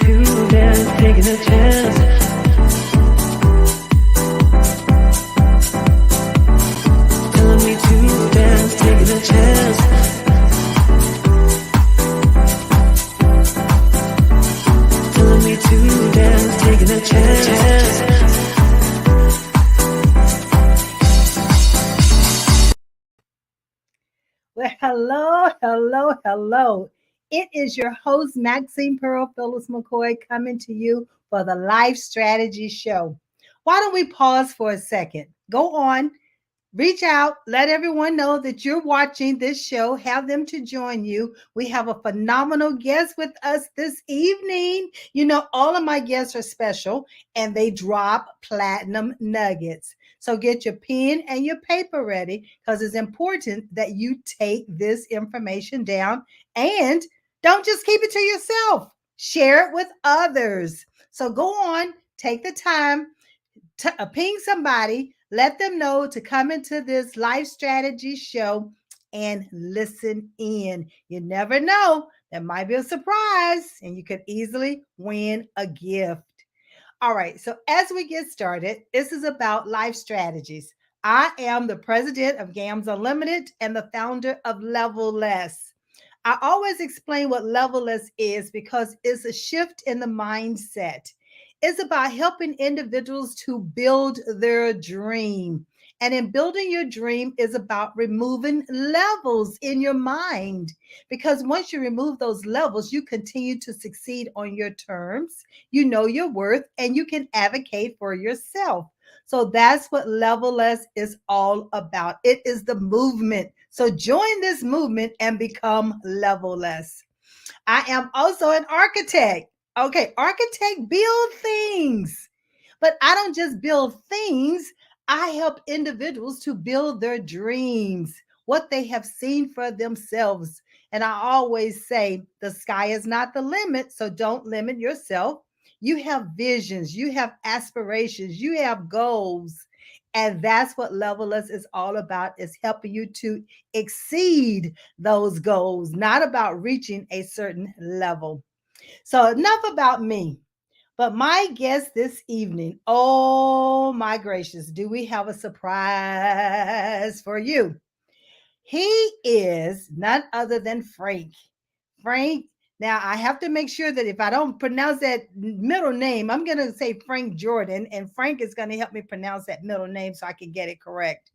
to dance, taking a chance. Telling me to dance, taking a chance. Telling me to dance, taking a chance. Well, hello, hello, hello. It is your host, Maxine Phillips McKoy, coming to you for the Life Strategy Show. Why don't we pause for a second? Go on, reach out, let everyone know that you're watching this show, have them to join you. We have a phenomenal guest with us this evening. You know, all of my guests are special and they drop platinum nuggets. So get your pen and your paper ready because it's important that you take this information down and don't just keep it to yourself. Share it with others. So go on, take the time to ping somebody, let them know to come into this life strategy show and listen in. You never know, there might be a surprise and you could easily win a gift. All right, so as we get started, this is about life strategies. I am the president of GAMS Unlimited and the founder of Level Less. I always explain what Level Less is because it's a shift in the mindset. It's about helping individuals to build their dream. And in building your dream is about removing levels in your mind. Because once you remove those levels, you continue to succeed on your terms. You know your worth and you can advocate for yourself. So that's what Level Less is all about. It is the movement. So join this movement and become Level Less. I am also an architect. Okay, architect build things. But I don't just build things, I help individuals to build their dreams, what they have seen for themselves. And I always say the sky is not the limit, so don't limit yourself. You have visions, you have aspirations, you have goals. And that's what Level Us is all about, is helping you to exceed those goals, not about reaching a certain level. So enough about me. But my guest this evening, oh my gracious, do we have a surprise for you? He is none other than Frank. Frank, now I have to make sure that if I don't pronounce that middle name, I'm going to say Frank Jordan, and Frank is going to help me pronounce that middle name so I can get it correct.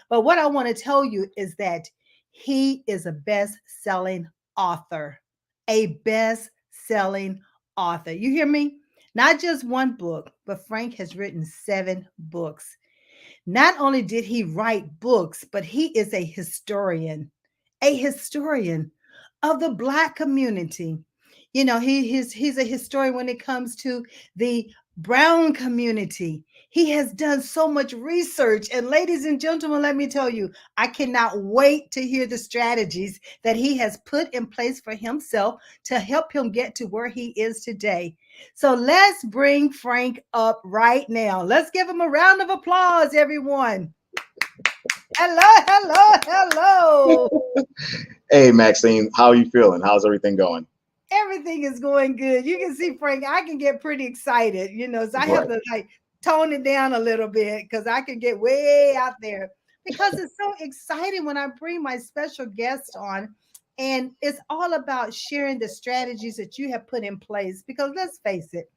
But what I want to tell you is that he is a best-selling author, a best-selling author. You hear me? Not just one book, but Frank has written 7 books. Not only did he write books, but he is a historian of the Black community. You know, he's a historian when it comes to the brown community. He has done so much research. And ladies and gentlemen, let me tell you, I cannot wait to hear the strategies that he has put in place for himself to help him get to where he is today. So let's bring Frank up right now. Let's give him a round of applause, everyone. Hello, hello, hello. Hey, Maxine, how are you feeling? How's everything going? Everything is going good. You can see, Frank, I can get pretty excited, so I have Right. to like tone it down a little bit because I can get way out there because it's so exciting when I bring my special guest on. And it's all about sharing the strategies that you have put in place because let's face it,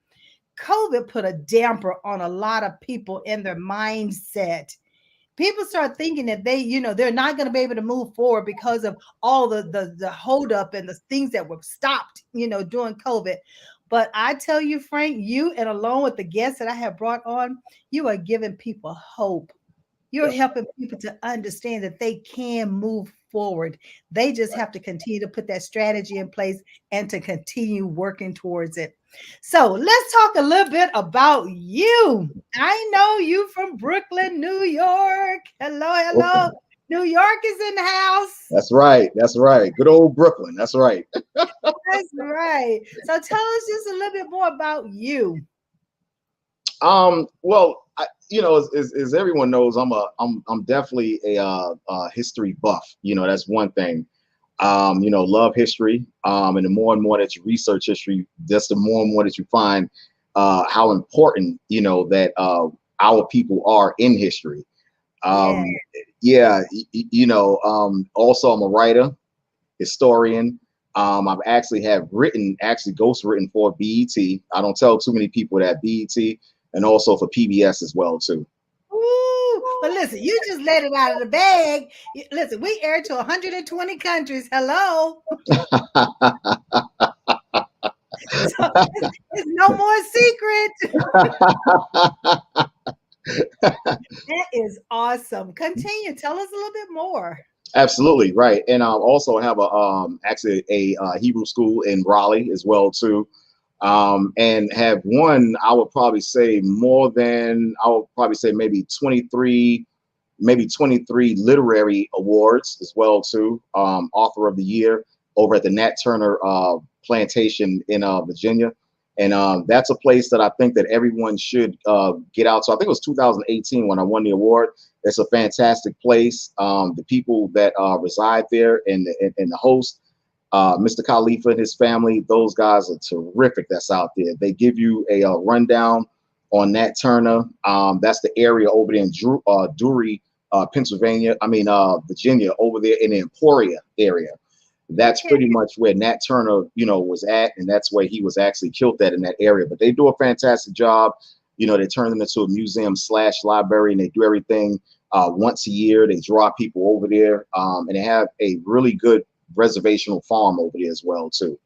COVID put a damper on a lot of people in their mindset. People start thinking that they're not going to be able to move forward because of all the hold up and the things that were stopped, during COVID. But I tell you, Frank, you and along with the guests that I have brought on, you are giving people hope. You're Yep. helping people to understand that they can move forward. They just Right. have to continue to put that strategy in place and to continue working towards it. So let's talk a little bit about you. I know you from Brooklyn, New York. Hello, hello. Okay. New York is in the house. That's right. That's right. Good old Brooklyn. That's right. That's right. So tell us just a little bit more about you. Well, as everyone knows, I'm definitely a history buff. That's one thing. love history. And the more and more that you research history, just the more and more that you find how important, that our people are in history. Yeah. Yeah, also I'm a writer, historian. I've actually ghost written for BET. I don't tell too many people that BET, and also for PBS as well too. Ooh, but listen, you just let it out of the bag. Listen, we air to 120 countries. Hello. So it's no more secret. That is awesome. Continue. Tell us a little bit more. Absolutely right, and I also have actually a Hebrew school in Raleigh as well too, and have won. I would probably say maybe 23 literary awards as well too. Author of the Year over at the Nat Turner Plantation in Virginia, and that's a place that I think that everyone should get out. So I think it was 2018 when I won the award. It's a fantastic place. The people that reside there and the host, Mr. Khalifa and his family, those guys are terrific. That's out there. They give you a rundown on Nat Turner. That's the area over there in Drury, Pennsylvania. Virginia, over there in the Emporia area. That's pretty much where Nat Turner, was at, and that's where he was actually killed at in that area. But they do a fantastic job. They turn them into a museum/library, and they do everything once a year. They draw people over there, and they have a really good reservational farm over there as well too.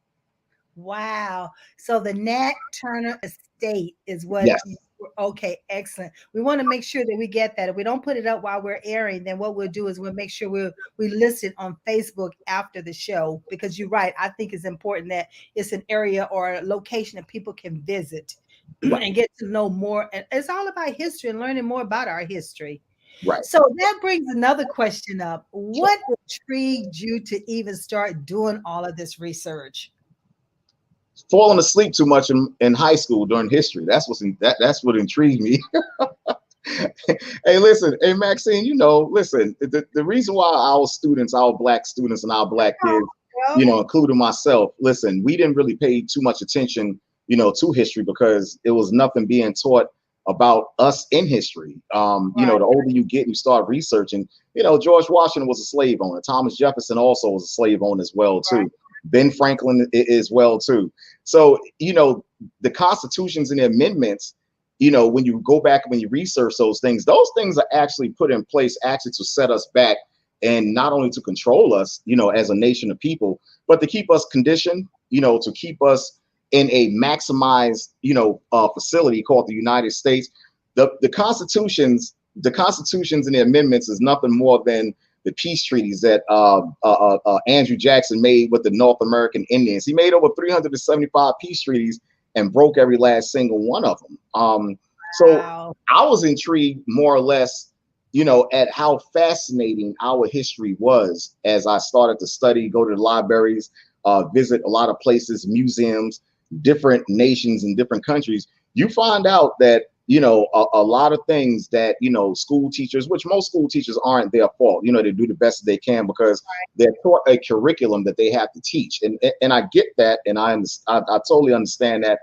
Wow. So the Nat Turner Estate is what. Yes. Okay, excellent. We want to make sure that we get that. If we don't put it up while we're airing, then what we'll do is we'll make sure we list it on Facebook after the show, because you're right. I think it's important that it's an area or a location that people can visit and get to know more. And it's all about history and learning more about our history. Right. So that brings another question up. What intrigued you to even start doing all of this research? Falling asleep too much in high school during history. That's what intrigued me. Hey, listen, hey Maxine, listen, the reason why our black students and our black kids, including myself, listen, we didn't really pay too much attention, to history because it was nothing being taught about us in history. The older you get, you start researching. George Washington was a slave owner. Thomas Jefferson also was a slave owner as well too. Right. Ben Franklin as well too. So, the constitutions and the amendments, when you go back and when you research those things are actually put in place actually to set us back, and not only to control us, as a nation of people, but to keep us conditioned, to keep us in a maximized, facility called the United States. The constitutions and the amendments is nothing more than the peace treaties that Andrew Jackson made with the North American Indians. He made over 375 peace treaties and broke every last single one of them. So I was intrigued more or less, at how fascinating our history was as I started to study, go to the libraries, visit a lot of places, museums, different nations and different countries. You find out that a lot of things that, school teachers, which most school teachers aren't their fault, they do the best that they can because they're taught a curriculum that they have to teach. And I get that. And I totally understand that,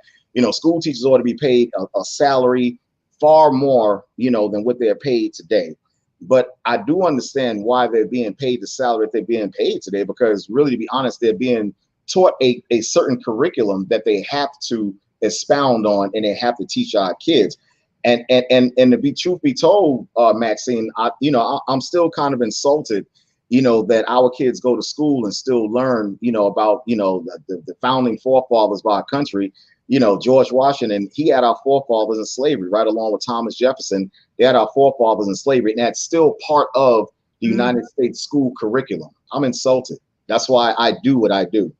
school teachers ought to be paid a salary far more, than what they're paid today. But I do understand why they're being paid the salary that they're being paid today, because really, to be honest, they're being taught a certain curriculum that they have to expound on and they have to teach our kids. And to be truth be told, Maxine, I'm still kind of insulted, that our kids go to school and still learn, about, the founding forefathers of our country. George Washington, he had our forefathers in slavery, right along with Thomas Jefferson. They had our forefathers in slavery, and that's still part of the United States school curriculum. I'm insulted. That's why I do what I do.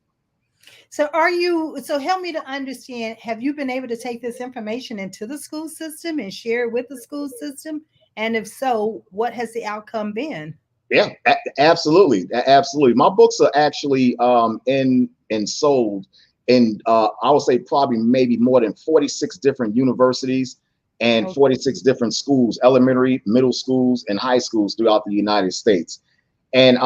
So help me to understand, have you been able to take this information into the school system and share it with the school system? And if so, what has the outcome been? Yeah, absolutely. Absolutely. My books are actually in and sold in, I would say probably maybe more than 46 different universities and 46 different schools, elementary, middle schools, and high schools throughout the United States. And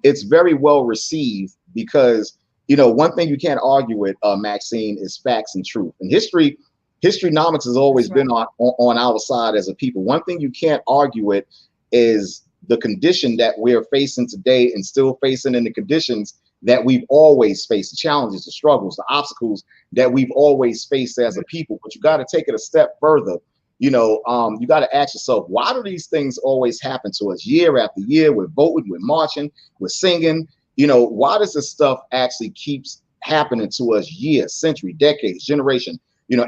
it's very well received because, one thing you can't argue with, Maxine, is facts and truth. And historynomics has always been on our side as a people. One thing you can't argue with is the condition that we're facing today and still facing, in the conditions that we've always faced, the challenges, the struggles, the obstacles that we've always faced as a people. But you got to take it a step further. You got to ask yourself, why do these things always happen to us year after year? We're voting, we're marching, we're singing. Why does this stuff actually keeps happening to us years, century, decades, generation,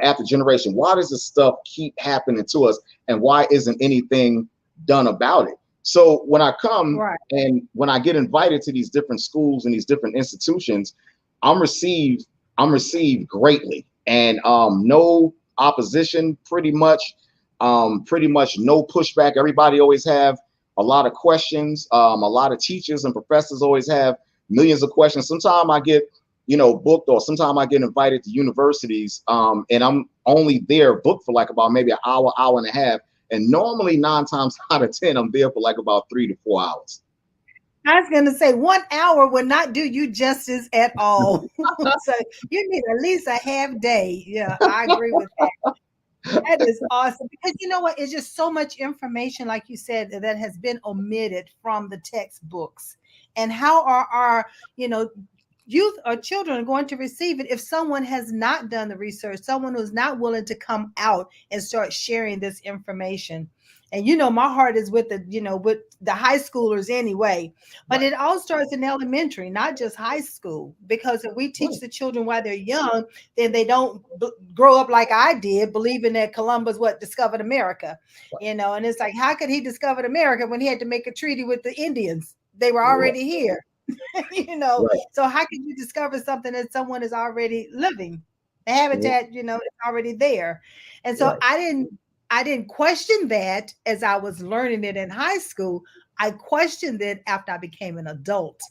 after generation? Why does this stuff keep happening to us, and why isn't anything done about it? So when I come and when I get invited to these different schools and these different institutions, I'm received greatly, and no opposition, pretty much no pushback. Everybody always have a lot of questions. A lot of teachers and professors always have millions of questions. Sometimes I get booked, or sometimes I get invited to universities, and I'm only there booked for like about maybe an hour and a half. And normally 9 times out of 10, I'm there for like about 3 to 4 hours. I was going to say 1 hour would not do you justice at all. So you need at least a half day. Yeah, I agree with that. That is awesome, because you know what? It's just so much information, like you said, that has been omitted from the textbooks. And how are our, youth or children going to receive it if someone has not done the research, someone who's not willing to come out and start sharing this information? And my heart is with with the high schoolers anyway, but it all starts in elementary, not just high school, because if we teach the children while they're young, then they don't grow up like I did, believing that Columbus discovered America, and it's like, how could he discover America when he had to make a treaty with the Indians? They were already here. So how can you discover something that someone is already living? The habitat, it's already there. And so I didn't question that as I was learning it in high school. I questioned it after I became an adult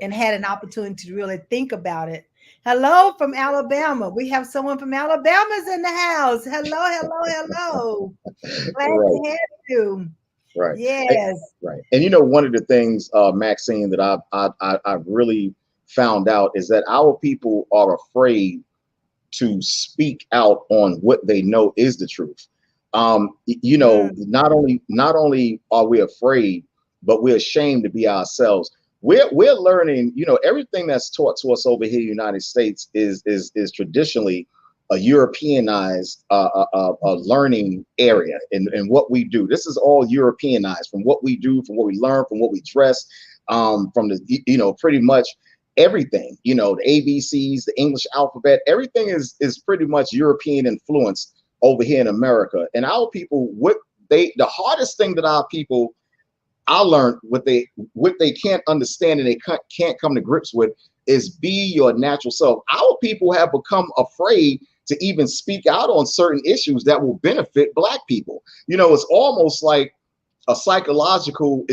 and had an opportunity to really think about it. Hello from Alabama. We have someone from Alabama's in the house. Hello. Glad to have you. Right. Yes. Right. And one of the things, Maxine, that I've really found out is that our people are afraid to speak out on what they know is the truth. Not only are we afraid, but we're ashamed to be ourselves. We're learning, everything that's taught to us over here in the United States is traditionally a Europeanized a learning area in what we do. This is all Europeanized, from what we do, from what we learn, from what we dress, from the pretty much everything. The ABCs, the English alphabet, everything is pretty much European influenced over here in America. And our people, the hardest thing that our people, I learned, what they can't understand and they can't come to grips with is be your natural self. Our people have become afraid to even speak out on certain issues that will benefit Black people. It's almost like a psychological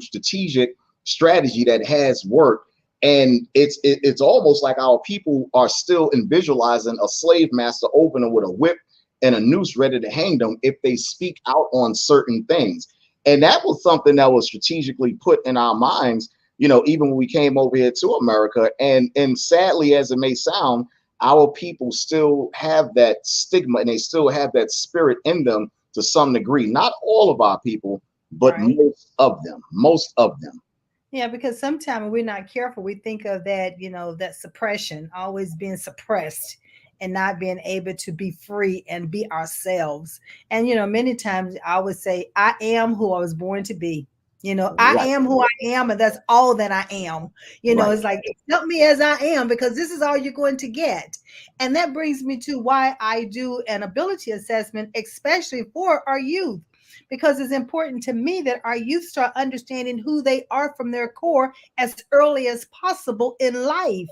strategic strategy that has worked. And it's almost like our people are still visualizing a slave master opening with a whip and a noose ready to hang them if they speak out on certain things. And that was something that was strategically put in our minds, even when we came over here to America. And sadly, as it may sound, our people still have that stigma and they still have that spirit in them to some degree. Not all of our people, but most of them. Yeah, because sometimes we're not careful. We think of that, that suppression, always being suppressed and not being able to be free and be ourselves. And, many times I would say, I am who I was born to be. I am who I am, and that's all that I am. It's like, accept me as I am, because this is all you're going to get. And that brings me to why I do an ability assessment, especially for our youth, because it's important to me that our youth start understanding who they are from their core as early as possible in life.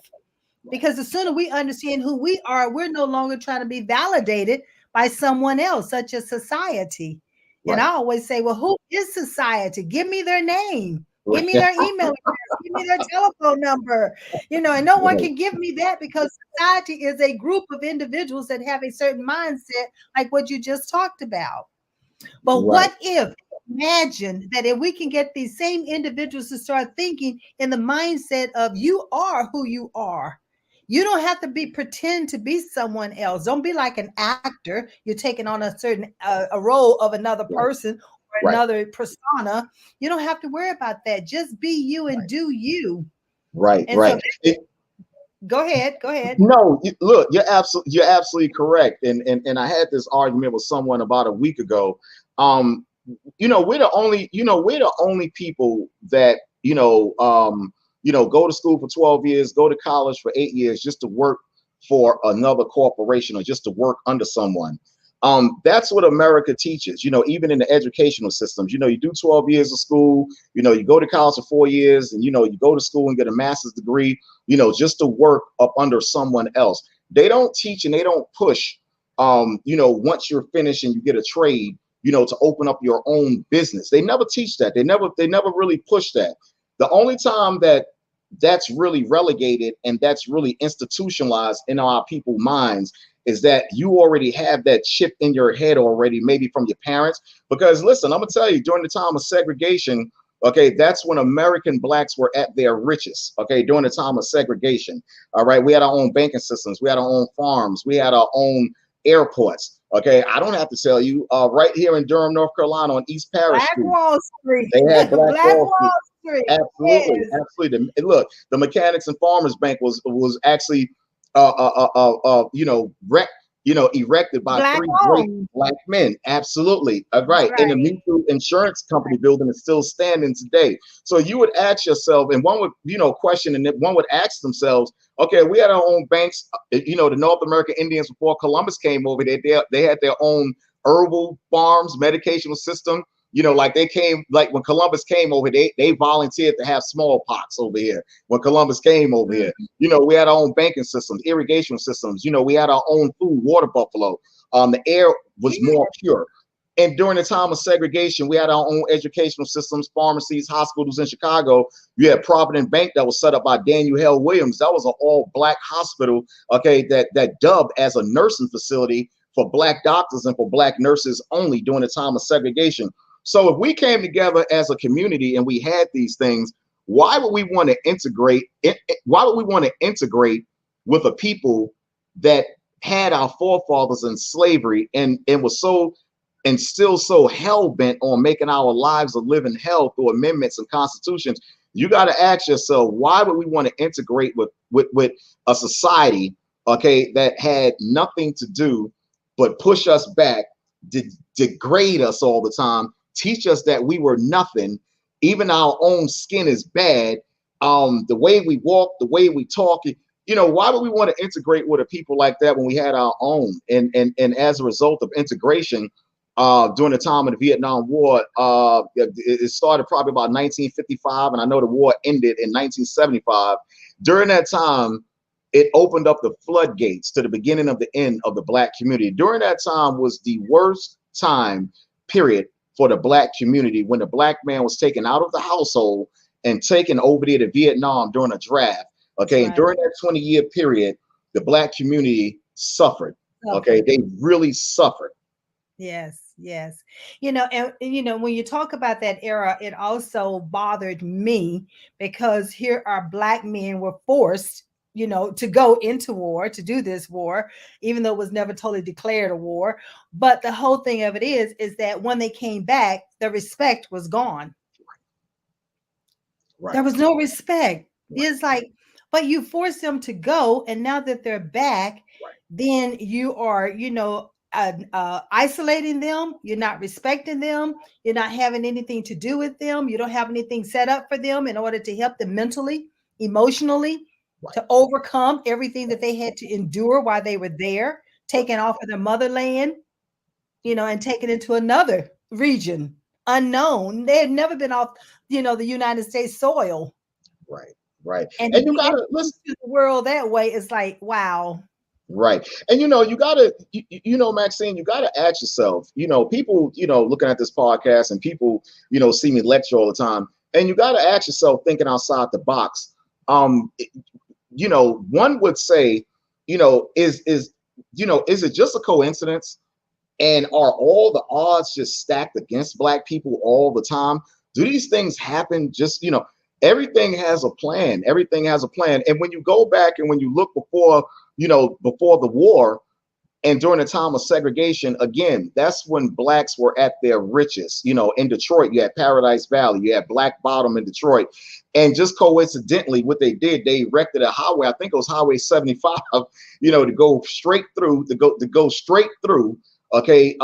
Because the sooner we understand who we are, we're no longer trying to be validated by someone else, such as society. And I always say, well, who is society? Give me their name. Give me their email address. Give me their telephone number. And no one can give me that, because society is a group of individuals that have a certain mindset, like what you just talked about. But what if imagine that if we can get these same individuals to start thinking in the mindset of you are who you are. You don't have to be pretend to be someone else. Don't be like an actor. You're taking on a certain a role of another Right, person or right, another persona. You don't have to worry about that. Just be you and right, do you. right, And so right. go ahead, go ahead. No, look, you're absolutely correct. And I had this argument with someone about a week ago. Um, we're the only people that, go to school for 12 years, go to college for 8 years just to work for another corporation or just to work under someone. That's what America teaches, even in the educational systems. You do 12 years of school, you go to college for 4 years, and, you go to school and get a master's degree, just to work up under someone else. They don't teach and they don't push, once you're finished and you get a trade, to open up your own business. They never teach that. They never really push that. The only time that that's really relegated and that's really institutionalized in our people's minds is that you already have that chip in your head already, maybe from your parents. Because listen, I'm gonna tell you, during the time of segregation, okay, that's when American blacks were at their richest. Okay, during the time of segregation. All right, we had our own banking systems, we had our own farms, we had our own airports. Okay, I don't have to tell you, right here in Durham, North Carolina, on East Parish Black Street, Wall Street. they had Black Black Wall Street. Wall Street. Absolutely, Yes. absolutely. And look, the Mechanics and Farmers Bank was actually, erected by Black three great owned. black men. Absolutely, right. And the Right. mutual insurance company building is still standing today. So you would ask yourself, and one would, question, and one would ask themselves, okay, we had our own banks. The North American Indians before Columbus came over there, they had their own herbal farms, medicational system. Like they came, like when Columbus came over, they volunteered to have smallpox over here. When Columbus came over here, we had our own banking systems, irrigation systems. We had our own food, water buffalo. The air was more pure. And during the time of segregation, we had our own educational systems, pharmacies, hospitals in Chicago. You had Provident Bank that was set up by Daniel Hale Williams. That was an all-black hospital, okay, that dubbed as a nursing facility for black doctors and for black nurses only during the time of segregation. So if we came together as a community and we had these things, why would we want to integrate? Why would we want to integrate with a people that had our forefathers in slavery and was so and still so hell-bent on making our lives a living hell through amendments and constitutions? You got to ask yourself, why would we want to integrate with a society, okay, that had nothing to do but push us back, degrade us all the time, teach us that we were nothing, even our own skin is bad, the way we walk, the way we talk. Why would we want to integrate with a people like that when we had our own? And as a result of integration, during the time of the Vietnam War, it started probably about 1955, and I know the war ended in 1975. During that time, it opened up the floodgates to the beginning of the end of the black community. During that time was the worst time period for the black community, when the black man was taken out of the household and taken over there to Vietnam during a draft. Okay, and during that 20-year period, the black community suffered. Okay, they really suffered. Yes, yes. And when you talk about that era, it also bothered me because here our black men were forced, to go into war, to do this war, even though it was never totally declared a war. But the whole thing of it is that when they came back, the respect was gone. Right. There was no respect. Right. It's like, but you forced them to go, and now that they're back, Right. then you are, isolating them. You're not respecting them. You're not having anything to do with them. You don't have anything set up for them in order to help them mentally, emotionally, Right. to overcome everything that they had to endure while they were there, taken off of their motherland, and taken into another region unknown. They had never been off, the United States soil. Right, right. And you gotta listen to the world that way. It's like, wow. Right. And you gotta, Maxine, you gotta ask yourself, people, looking at this podcast, and people, see me lecture all the time. And you gotta ask yourself, thinking outside the box. One would say, is it just a coincidence? And are all the odds just stacked against Black people all the time? Do these things happen just, everything has a plan. Everything has a plan. And when you go back and when you look before, before the war, and during the time of segregation, again, that's when Blacks were at their richest. In Detroit, you had Paradise Valley, you had Black Bottom in Detroit. And just coincidentally, what they did, they erected a highway, I think it was Highway 75, to go straight through, okay,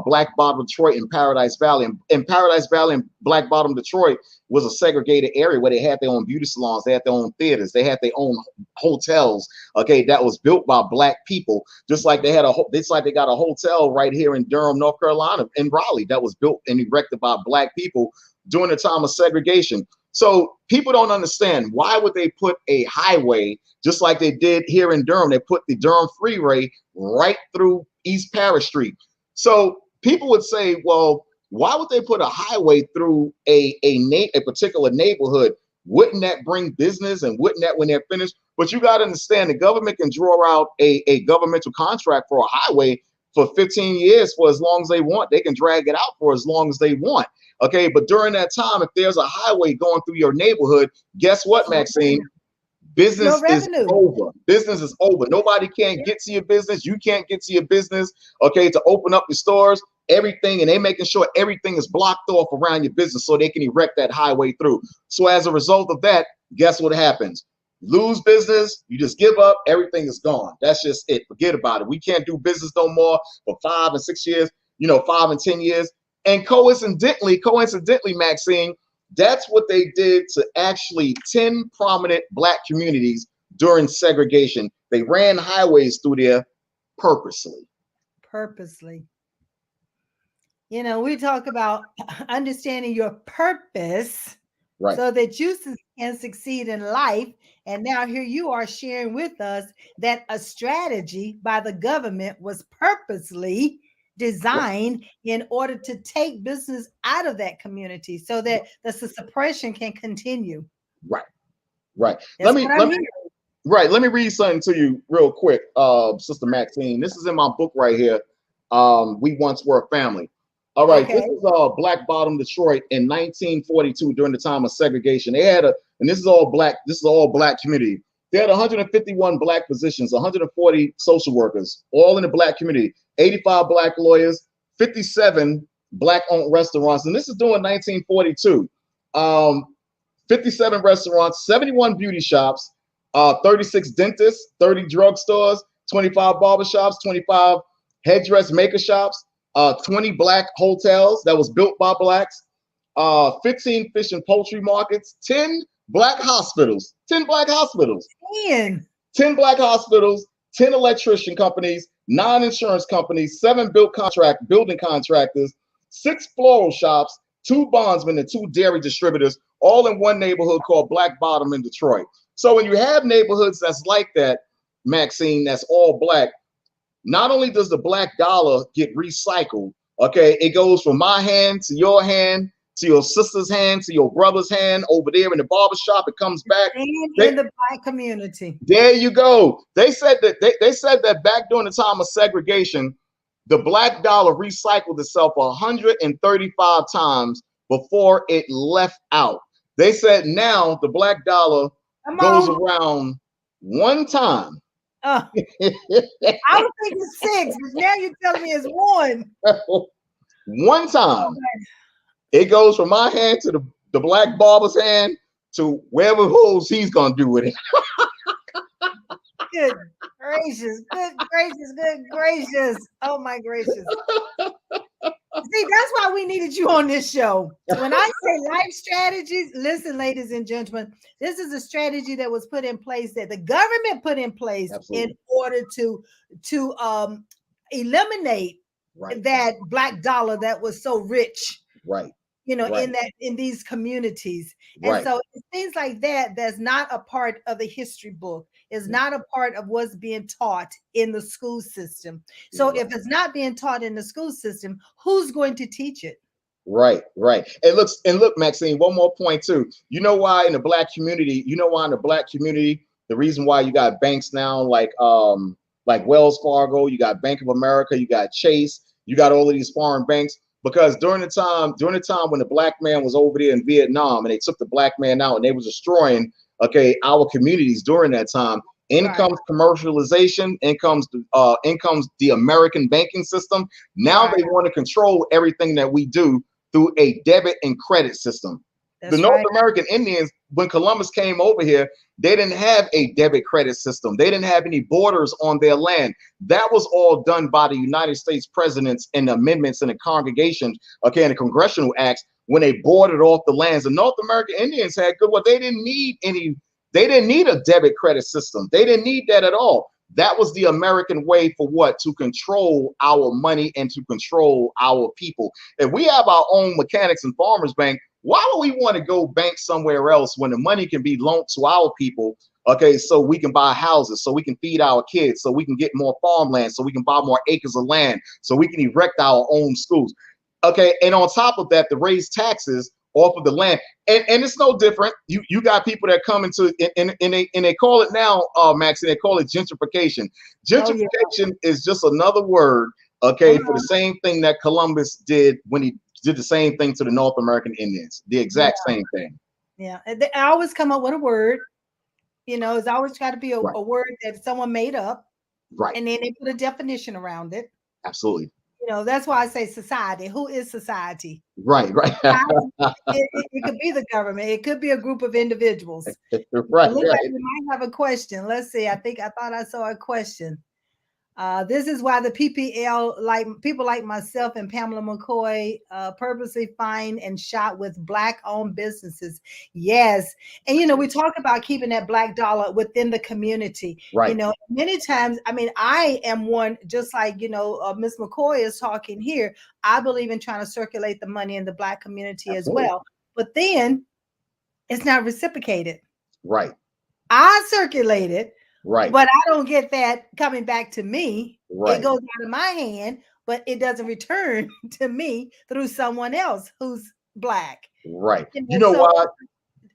Black Bottom Detroit and Paradise Valley. And Paradise Valley and Black Bottom Detroit was a segregated area where they had their own beauty salons, they had their own theaters, they had their own hotels, okay, that was built by Black people, just like they got a hotel right here in Durham, North Carolina, in Raleigh, that was built and erected by Black people during the time of segregation. So people don't understand, why would they put a highway, just like they did here in Durham? They put the Durham Freeway right through East Parish Street. So people would say, well, why would they put a highway through a particular neighborhood? Wouldn't that bring business, and wouldn't that, when they're finished? But you got to understand, the government can draw out a governmental contract for a highway for 15 years for as long as they want. They can drag it out for as long as they want. Okay, but during that time, if there's a highway going through your neighborhood, guess what, Maxine? Business is over. Business is over. Nobody can get to your business. You can't get to your business, okay, to open up your stores, everything, and they making sure everything is blocked off around your business so they can erect that highway through. So as a result of that, guess what happens? Lose business, you just give up, everything is gone. That's just it. Forget about it. We can't do business no more for 5 and 6 years, 5 and 10 years. And coincidentally, Maxine, that's what they did to actually 10 prominent Black communities during segregation. They ran highways through there purposely. Purposely. We talk about understanding your purpose, right, so that you can succeed in life. And now here you are sharing with us that a strategy by the government was purposely designed in order to take business out of that community so that the suppression can continue. Right. Let me read something to you real quick, Sister Maxine. This is in my book right here. We Once Were a Family. All right, okay. This is Black Bottom Detroit in 1942 during the time of segregation. They had and this is all Black community. They had 151 Black physicians, 140 social workers, all in the Black community, 85 Black lawyers, 57 Black-owned restaurants. And this is during 1942. 57 restaurants, 71 beauty shops, 36 dentists, 30 drugstores, 25 barbershops, 25 headdress maker shops, 20 Black hotels that was built by Blacks, 15 fish and poultry markets, 10 Black hospitals, 10 Black hospitals, 10 Black hospitals, 10 electrician companies, 9 insurance companies, 7 building contractors, 6 floral shops, 2 bondsmen, and 2 dairy distributors, all in one neighborhood called Black Bottom in Detroit. So when you have neighborhoods that's like that, Maxine, that's all Black, not only does the Black dollar get recycled, okay, it goes from my hand to your hand, to your sister's hand, to your brother's hand, over there in the barbershop, it comes back. And in the Black community. There you go. They said that back during the time of segregation, the Black dollar recycled itself 135 times before it left out. They said now the Black dollar goes around one time. I was thinking 6, but now you're telling me it's 1. One time. Okay. It goes from my hand to the Black barber's hand to wherever holes he's gonna do with it. Good gracious, good gracious, good gracious. Oh my gracious. See, that's why we needed you on this show. When I say life strategies, listen, ladies and gentlemen, this is a strategy that was put in place, that the government put in place. Absolutely. In order to eliminate that Black dollar that was so rich. Right. In these communities. And so it's things like that that's not a part of the history book, is not a part of what's being taught in the school system. So if it's not being taught in the school system, who's going to teach it? Right. And look, Maxine, one more point too. You know why in the Black community, the reason why you got banks now like Wells Fargo, you got Bank of America, you got Chase, You got all of these foreign banks because during the time when the black man was over there in Vietnam and they took the black man out and they was destroying our communities during that time. In comes commercialization, in comes the American banking system. Now they want to control everything that we do through a debit and credit system. The North American Indians, when Columbus came over here, they didn't have a debit credit system. They didn't have any borders on their land. That was all done by the United States presidents and the amendments and the congregations, and the congressional acts when they boarded off the lands. The North American Indians had good. Well, they didn't need a debit credit system. They didn't need that at all. That was the American way for what? To control our money and to control our people. If we have our own mechanics and farmers bank, why would we want to go bank somewhere else when the money can be loaned to our people? So we can buy houses, so we can feed our kids, so we can get more farmland, so we can buy more acres of land, so we can erect our own schools. And on top of that, to raise taxes off of the land. And it's no different. You got people that come into and they call it now, Maxine, they call it gentrification. Gentrification is just another word, for the same thing that Columbus did when he did the same thing to the North American Indians. The exact same thing. Yeah. And they always come up with a word. It's always got to be a word that someone made up. Right. And then they put a definition around it. Absolutely. That's why I say society. Who is society? Right. It could be the government. It could be a group of individuals. Right. We might have a question. Let's see. I thought I saw a question. This is why the PPL, like people like myself and Pamela McKoy, purposely find and shot with Black-owned businesses. Yes. And, we talk about keeping that Black dollar within the community. Right. Many times, I am one, just like, Ms. McKoy is talking here. I believe in trying to circulate the money in the Black community as well. But then it's not reciprocated. Right. I circulate it. Right. But I don't get that coming back to me. Right. It goes out of my hand, but it doesn't return to me through someone else who's Black. Right. You know why?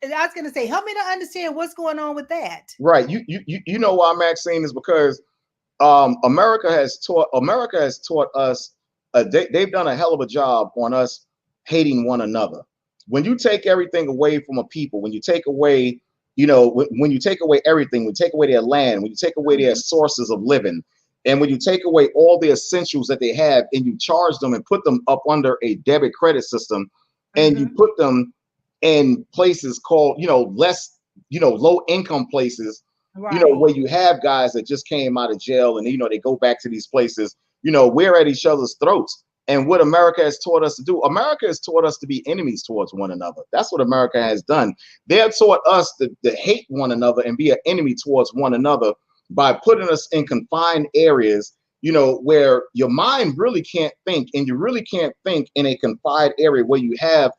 I was going to say, help me to understand what's going on with that. Right. You know why, Maxine, is because America has taught us. They've done a hell of a job on us hating one another. When you take everything away from a people, when you take away when you take away everything, when you take away their land, when you take away their sources of living, and when you take away all the essentials that they have and you charge them and put them up under a debit credit system, and you put them in places called, less, low income places, where you have guys that just came out of jail and, they go back to these places, we're at each other's throats. And what America has taught us to do, America has taught us to be enemies towards one another. That's what America has done. They have taught us to hate one another and be an enemy towards one another by putting us in confined areas, where your mind really can't think, and you really can't think in a confined area where you have,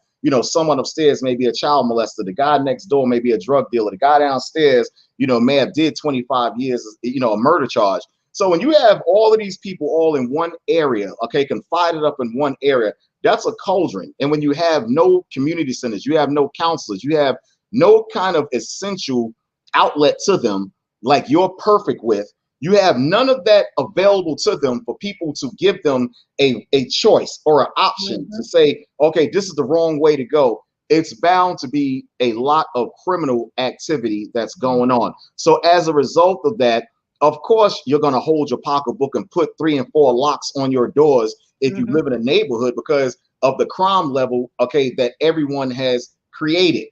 someone upstairs may be a child molester, the guy next door may be a drug dealer, the guy downstairs, may have did 25 years, a murder charge. So when you have all of these people all in one area, confided up in one area, that's a cauldron. And when you have no community centers, you have no counselors, you have no kind of essential outlet to them like you're perfect with, you have none of that available to them for people to give them a choice or an option to say, okay, this is the wrong way to go. It's bound to be a lot of criminal activity that's going on. So as a result of that, of course, you're going to hold your pocketbook and put 3 and 4 locks on your doors if you live in a neighborhood because of the crime level, that everyone has created.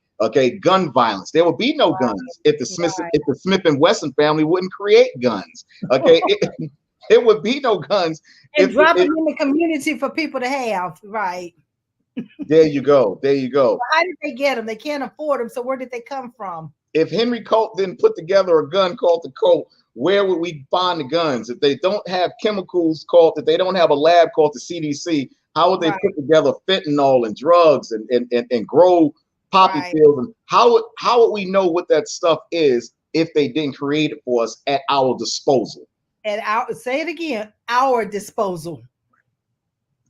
Gun violence. There would be no guns if the Smith and Wesson family wouldn't create guns. It would be no guns. And drop them in the community for people to have. Right. There you go. Well, how did they get them? They can't afford them. So where did they come from? If Henry Colt didn't put together a gun called the Colt, where would we find the guns? If they don't have chemicals if they don't have a lab called the CDC, how would they put together fentanyl and drugs and grow poppy fields? And how would we know what that stuff is if they didn't create it for us at our disposal? Say it again, our disposal.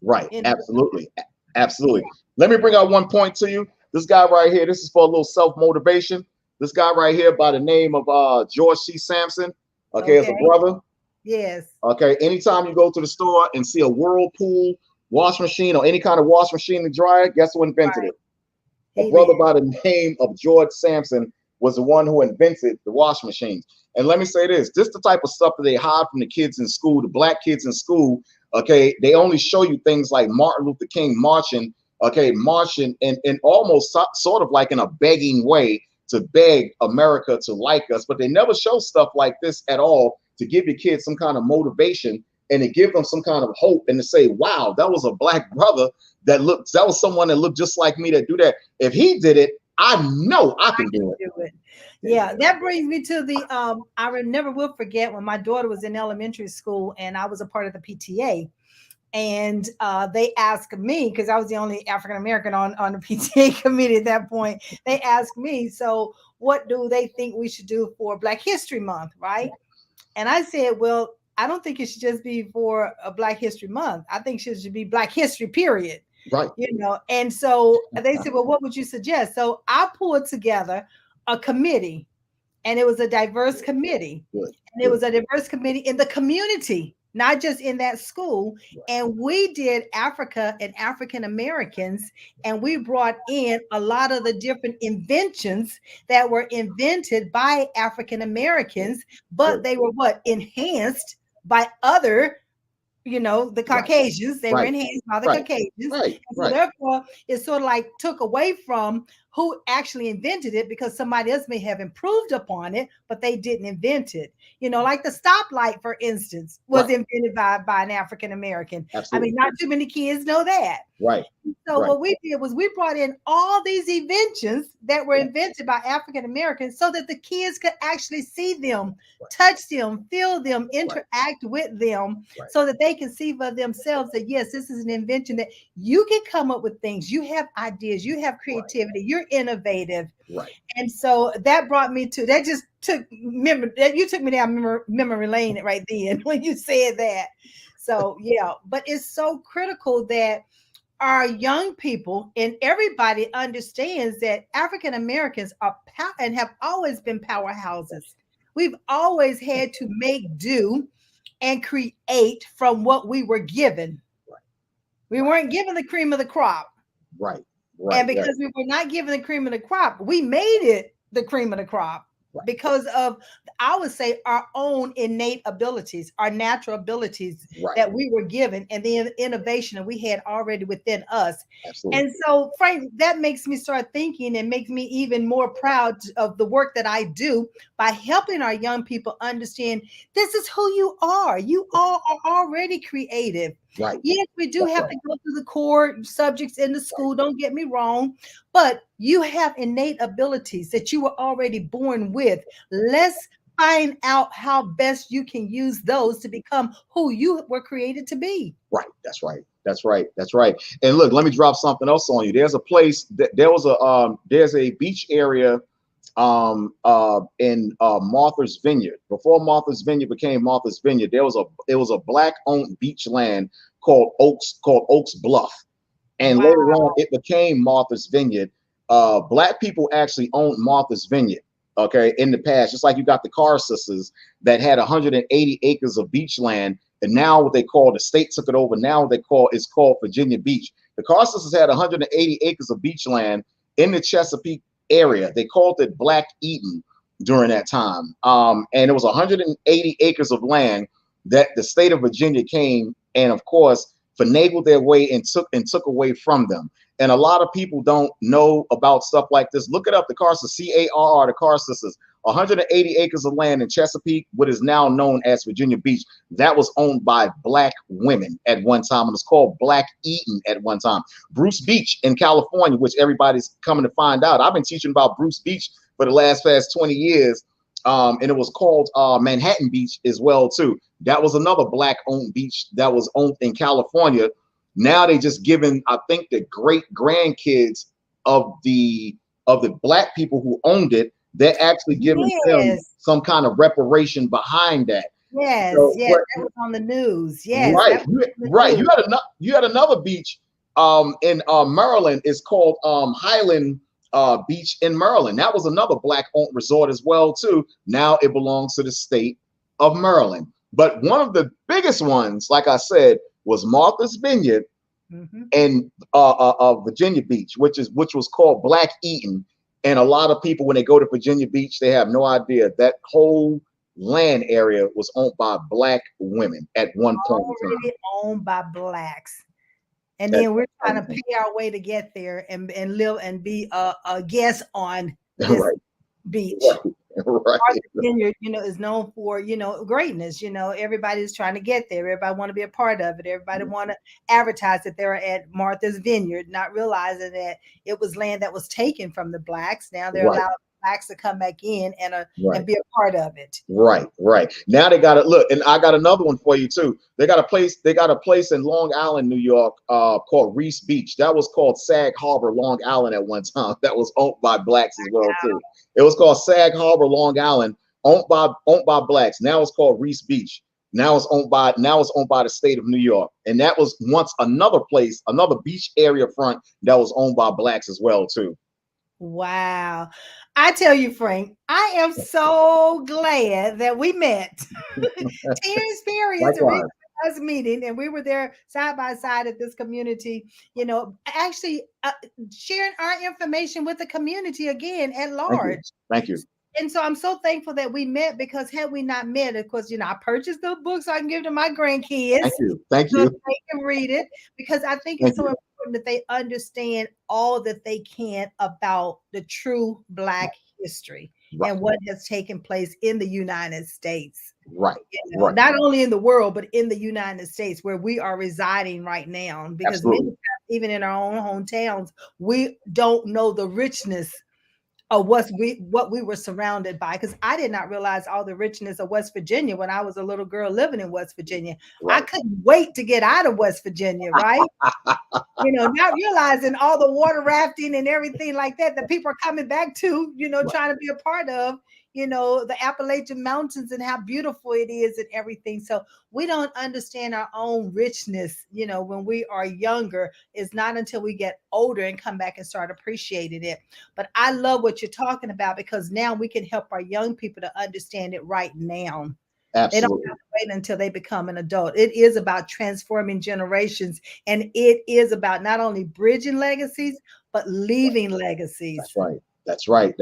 Right. Absolutely. Let me bring out one point to you. This guy right here, this is for a little self-motivation. This guy right here by the name of George C. Sampson. As a brother, Yes. Okay. Anytime you go to the store and see a Whirlpool wash machine or any kind of wash machine and dryer, guess who invented Right. it? A He brother did. by the name of George Sampson was the one who invented the wash machines. And let me say this the type of stuff that they hide from the kids in school, the black kids in school. Okay, they only show you things like Martin Luther King marching, okay, marching and almost sort of like in a begging way to beg America to like us, but they never show stuff like this at all to give your kids some kind of motivation and to give them some kind of hope and to say, wow, that was a black brother that was someone that looked just like me that do that. If he did it, I know I can do it. Yeah, that brings me to the never will forget when my daughter was in elementary school and I was a part of the PTA. And they asked me, because I was the only African American on the PTA committee at that point. They asked me, so what do they think we should do for Black History Month, right? And I said, well, I don't think it should just be for a Black History Month. I think it should be Black History, period. Right. And so they said, well, what would you suggest? So I pulled together a committee, and it was a diverse committee. Good. And it was a diverse committee in the community, not just in that school. Right. And we did Africa and African Americans, and we brought in a lot of the different inventions that were invented by African Americans, but they were enhanced by other, the Caucasians. They were enhanced by the Caucasians. And so therefore, it sort of like took away from who actually invented it, because somebody else may have improved upon it, but they didn't invent it. Like the stoplight, for instance, was invented by an African American. I mean, not too many kids know that. Right. So what we did was we brought in all these inventions that were invented by African Americans so that the kids could actually see them, touch them, feel them, interact with them, so that they can see for themselves that, yes, this is an invention that you can come up with things. You have ideas, you have creativity, you're innovative. Right. And so that brought me to, that just took you took me down memory lane right then when you said that. So yeah, but it's so critical that our young people and everybody understands that African Americans are and have always been powerhouses. We've always had to make do and create from what we were given. Right. We weren't given the cream of the crop. Right. And because we were not given the cream of the crop, we made it the cream of the crop because of, I would say, our own innate abilities, our natural abilities that we were given, and the innovation that we had already within us. Absolutely. And so, Frank, that makes me start thinking and makes me even more proud of the work that I do by helping our young people understand this is who you are. You all are already creative. Right. Yes, we do have to go through the core subjects in the school. Don't get me wrong, but you have innate abilities that you were already born with. Let's find out how best you can use those to become who you were created to be. Right. That's right. That's right. That's right. And look, let me drop something else on you. There's a place that there's a beach area in Martha's Vineyard. Before Martha's Vineyard became Martha's Vineyard, it was a black owned beach land called Oaks Bluff. And later on it became Martha's Vineyard. Black people actually owned Martha's Vineyard, okay, in the past, just like you got the Carr sisters that had 180 acres of beach land, and now what they call, the state took it over, now it's called Virginia Beach. The Carr sisters had 180 acres of beach land in the Chesapeake area. They called it Black Eden during that time. And it was 180 acres of land that the state of Virginia came and, of course, finagled their way and took away from them. And a lot of people don't know about stuff like this. Look it up, the Carr sisters, C-A-R-R, the Carr sisters. 180 acres of land in Chesapeake, what is now known as Virginia Beach, that was owned by black women at one time. It was called Black Eden at one time. Bruce Beach in California, which everybody's coming to find out. I've been teaching about Bruce Beach for the past 20 years. And it was called Manhattan Beach as well, too. That was another black owned beach that was owned in California. Now they just given, I think, the great grandkids of the black people who owned it, they're actually giving them some kind of reparation behind that. Yes, so, yes, that was on the news. Yes, right, right. You had another beach in Maryland. It's called Highland Beach in Maryland. That was another black-owned resort as well too. Now it belongs to the state of Maryland. But one of the biggest ones, like I said, was Martha's Vineyard and Virginia Beach, which was called Black Eaton. And a lot of people, when they go to Virginia Beach, they have no idea that whole land area was owned by Black women at one point in time. Already owned by Blacks. And then we're trying to pay our way to get there and live and be a guest on this Right. beach. Right. Martha's Vineyard, is known for, greatness. Everybody's trying to get there. Everybody want to be a part of it. Everybody want to advertise that they're at Martha's Vineyard, not realizing that it was land that was taken from the Blacks. Now they're allowed Blacks to come back in and be a part of it. Right. Now they got to look, and I got another one for you too. They got a place in Long Island, New York, called Reese Beach. That was called Sag Harbor, Long Island at one time. That was owned by Blacks as well too. It was called Sag Harbor, Long Island, owned by Blacks. Now it's called Reese Beach. Now it's owned by the state of New York. And that was once another place, another beach area front that was owned by Blacks as well too. Wow. I tell you, Frank, I am so glad that we met. 10 years period to us meeting, and we were there side by side at this community, actually sharing our information with the community again at large. Thank you. And so I'm so thankful that we met, because had we not met, of course, I purchased the books so I can give to my grandkids. Thank you. So they can read it, because I think it's so important that they understand all that they can about the true Black history and what has taken place in the United States. Right. Not only in the world, but in the United States, where we are residing right now. Because many times, even in our own hometowns, we don't know the richness of what we were surrounded by, because I did not realize all the richness of West Virginia when I was a little girl living in West Virginia. I couldn't wait to get out of West Virginia, right? Not realizing all the water rafting and everything like that people are coming back to, trying to be a part of, the Appalachian Mountains and how beautiful it is and everything. So we don't understand our own richness, when we are younger. It's not until we get older and come back and start appreciating it. But I love what you're talking about, because now we can help our young people to understand it right now. Absolutely. They don't have to wait until they become an adult. It is about transforming generations, and it is about not only bridging legacies, but leaving legacies. That's right.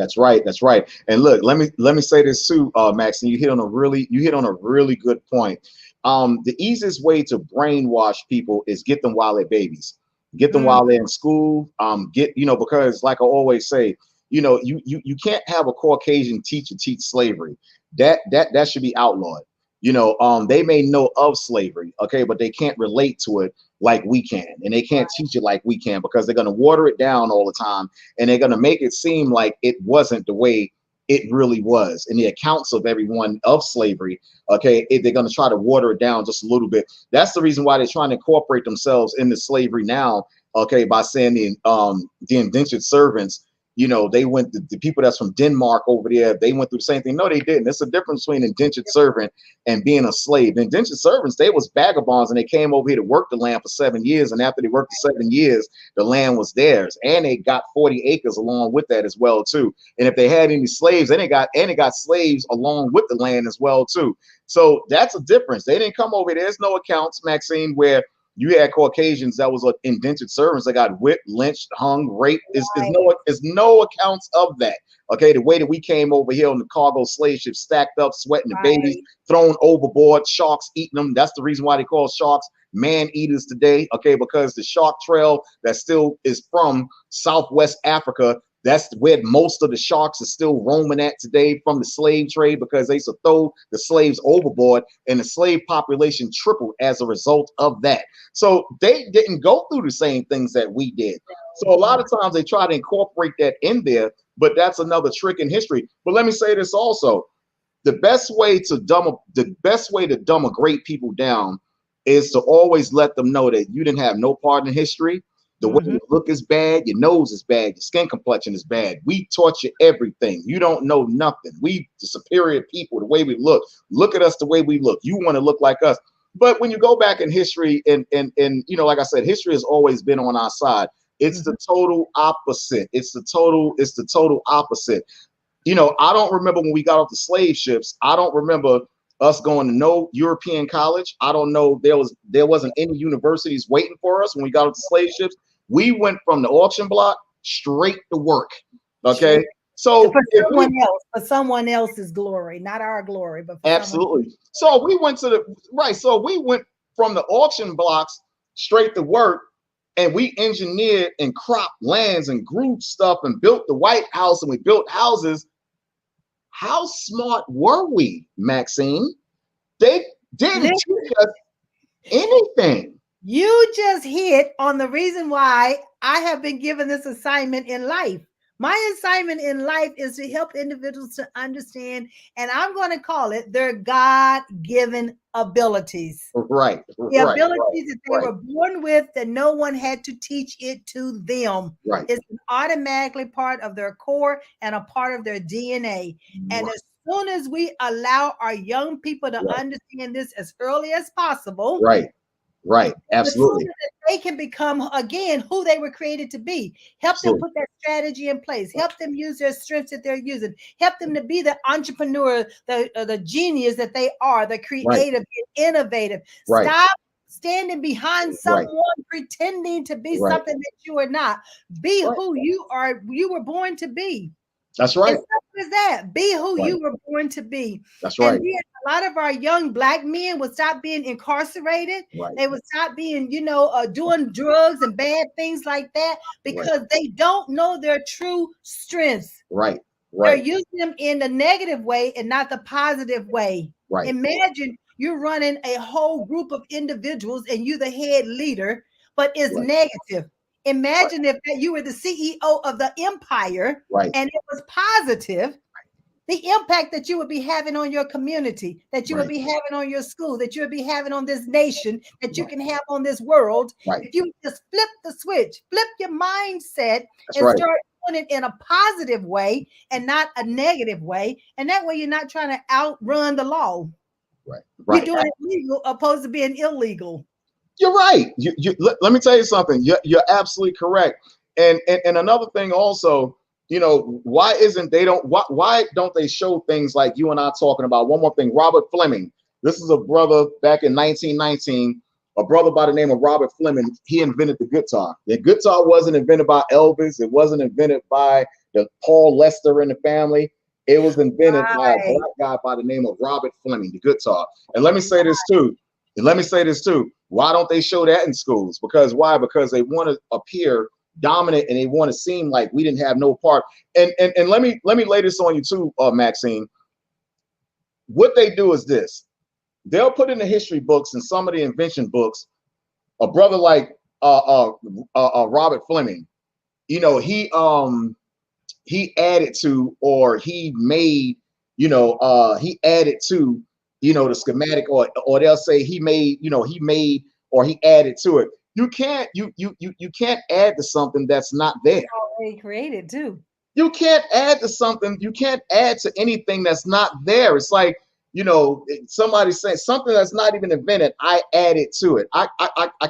And look, let me say this too, Maxine. You hit on a really good point. The easiest way to brainwash people is get them while they're babies. Get them while they're in school. Because like I always say, you can't have a Caucasian teacher teach slavery. That should be outlawed. They may know of slavery, okay, but they can't relate to it like we can, and they can't teach it like we can, because they're going to water it down all the time, and they're going to make it seem like it wasn't the way it really was. In the accounts of everyone of slavery, okay, they're going to try to water it down just a little bit. That's the reason why they're trying to incorporate themselves into slavery now, okay, by saying the indentured servants. They went, the people that's from Denmark over there, they went through the same thing. No, they didn't. There's a difference between indentured servant and being a slave. The indentured servants, they was vagabonds, and they came over here to work the land for 7 years. And after they worked the 7 years, the land was theirs. And they got 40 acres along with that as well, too. And if they had any slaves, they got slaves along with the land as well, too. So that's a difference. They didn't come over here. There's no accounts, Maxine, where you had Caucasians that was indentured servants that got whipped, lynched, hung, raped. There's no accounts of that. Okay, the way that we came over here on the cargo slave ship, stacked up, sweating the babies, thrown overboard, sharks eating them. That's the reason why they call sharks man eaters today. Okay, because the shark trail that still is from Southwest Africa, that's where most of the sharks are still roaming at today, from the slave trade, because they used to throw the slaves overboard, and the slave population tripled as a result of that. So they didn't go through the same things that we did. So a lot of times they try to incorporate that in there, but that's another trick in history. But let me say this also: the best way to dumb a great people down is to always let them know that you didn't have no part in history. The way you look is bad, your nose is bad, your skin complexion is bad. We taught you everything. You don't know nothing. We the superior people, the way we look. Look at us the way we look. You want to look like us. But when you go back in history, and like I said, history has always been on our side. It's the total opposite. It's the total opposite. I don't remember when we got off the slave ships. I don't remember us going to no European college. I don't know. There wasn't any universities waiting for us when we got off the slave ships. We went from the auction block straight to work. Okay. Sure. So for someone else's glory, not our glory, but for absolutely. So we went to So we went from the auction blocks straight to work, and we engineered and cropped lands and grew stuff and built the White House, and we built houses. How smart were we, Maxine? They didn't teach us anything. You just hit on the reason why I have been given this assignment in life. My assignment in life is to help individuals to understand, and I'm going to call it their God-given abilities. Right. The abilities that they were born with, that no one had to teach it to them. Right. It's automatically part of their core and a part of their DNA. And as soon as we allow our young people to understand this as early as possible. Right. Absolutely. They can become, again, who they were created to be. Help them put that strategy in place. Help them use their strengths that they're using. Help them to be the entrepreneur, the genius that they are, the creative, innovative. Stop standing behind someone pretending to be something that you are not. Be who you are. You were born to be. That's right. As simple as that. Be who you were born to be. That's right. And a lot of our young Black men would stop being incarcerated. They would stop being, doing drugs and bad things like that because they don't know their true strengths. They're using them in the negative way and not the positive way. Imagine you're running a whole group of individuals and you're the head leader, but it's negative. Imagine if you were the CEO of the empire and it was positive, the impact that you would be having on your community, that you would be having on your school, that you would be having on this nation, that you can have on this world. If you just flip the switch, flip your mindset and start doing it in a positive way and not a negative way. And that way you're not trying to outrun the law. You're doing it legal opposed to being illegal. You're right. Let me tell you something. You're absolutely correct. And another thing also, why don't they show things like you and I talking about? One more thing, Robert Fleming. This is a brother back in 1919, a brother by the name of Robert Fleming. He invented the guitar. The guitar wasn't invented by Elvis. It wasn't invented by the Paul Lester in the family. It was invented by a Black guy by the name of Robert Fleming, the guitar. And let me say this too. Why don't they show that in schools? Because why? Because they want to appear dominant and they want to seem like we didn't have no part. And let me lay this on you too, Maxine. What they do is this: they'll put in the history books and some of the invention books, a brother like Robert Fleming, he added to, or he made, he added to, the schematic, or they'll say he made or he added to it. You can't add to something that's not there. Already created too. You can't add to something. You can't add to anything that's not there. It's like, somebody saying something that's not even invented, I added to it. I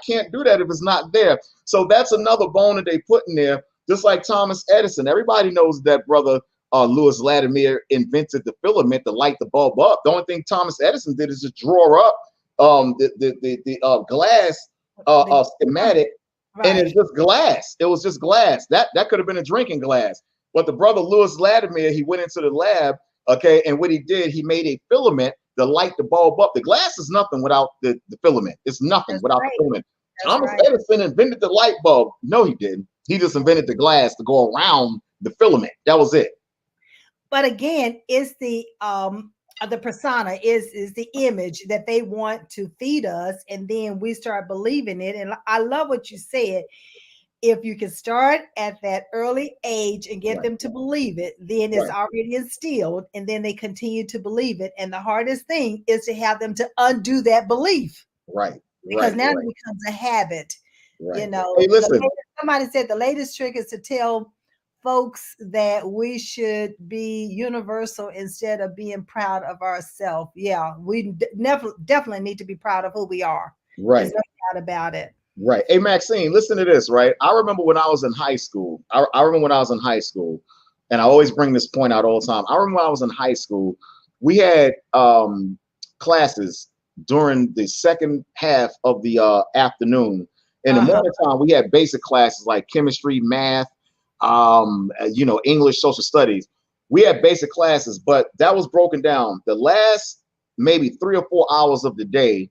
can't do that if it's not there. So that's another bone that they put in there. Just like Thomas Edison. Everybody knows that brother Louis Latimer invented the filament to light the bulb up. The only thing Thomas Edison did is just draw up the glass schematic, and it's just glass. It was just glass. That could have been a drinking glass. But the brother Louis Latimer, he went into the lab, and what he did, he made a filament to light the bulb up. The glass is nothing without the filament. It's nothing without the filament. Thomas Edison invented the light bulb. No, he didn't. He just invented the glass to go around the filament. That was it. But again, it's the persona, is the image that they want to feed us, and then we start believing it. And I love what you said. If you can start at that early age and get them to believe it, then it's already instilled, and then they continue to believe it. And the hardest thing is to have them to undo that belief. Because now it becomes a habit. Hey, listen. Somebody said the latest trick is to tell folks that we should be universal instead of being proud of ourselves. Yeah, we definitely need to be proud of who we are. There's no doubt about it. Hey, Maxine, listen to this, right? I remember when I was in high school. I remember when I was in high school, and I always bring this point out all the time. I remember when I was in high school, we had classes during the second half of the afternoon. In the morning time, we had basic classes like chemistry, math, English, social studies. We had basic classes, but that was broken down. The last maybe 3 or 4 hours of the day,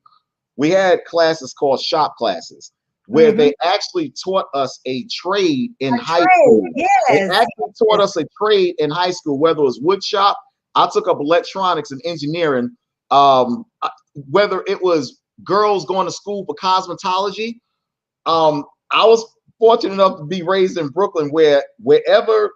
we had classes called shop classes, where they actually taught us a trade in high school. Yes. They actually taught us a trade in high school, whether it was wood shop. I took up electronics and engineering. Whether it was girls going to school for cosmetology. I was fortunate enough to be raised in Brooklyn, where wherever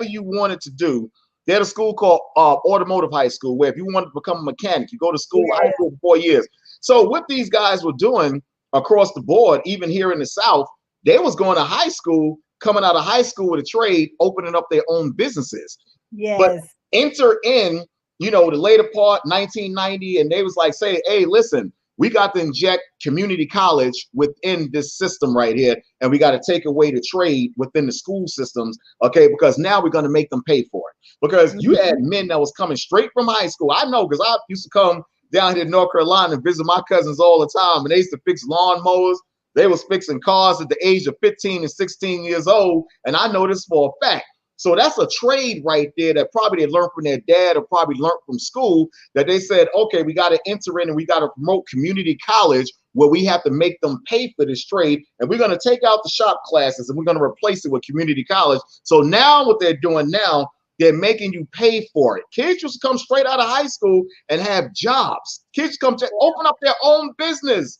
you wanted to do, they had a school called Automotive High School, where if you wanted to become a mechanic, you go to school, high school for 4 years. So what these guys were doing across the board, even here in the South, they was going to high school, coming out of high school with a trade, opening up their own businesses. Yes. But enter in, the later part, 1990, and they was like, say, hey, listen, we got to inject community college within this system right here, and we got to take away the trade within the school systems, okay? Because now we're going to make them pay for it. Because you had men that was coming straight from high school. I know, because I used to come down here to North Carolina and visit my cousins all the time, and they used to fix lawnmowers. They was fixing cars at the age of 15 and 16 years old, and I know this for a fact. So that's a trade right there that probably they learned from their dad or probably learned from school, that they said, okay, we got to enter in and we got to promote community college where we have to make them pay for this trade. And we're going to take out the shop classes and we're going to replace it with community college. So now what they're doing now, they're making you pay for it. Kids used to come straight out of high school and have jobs. Kids come to open up their own business,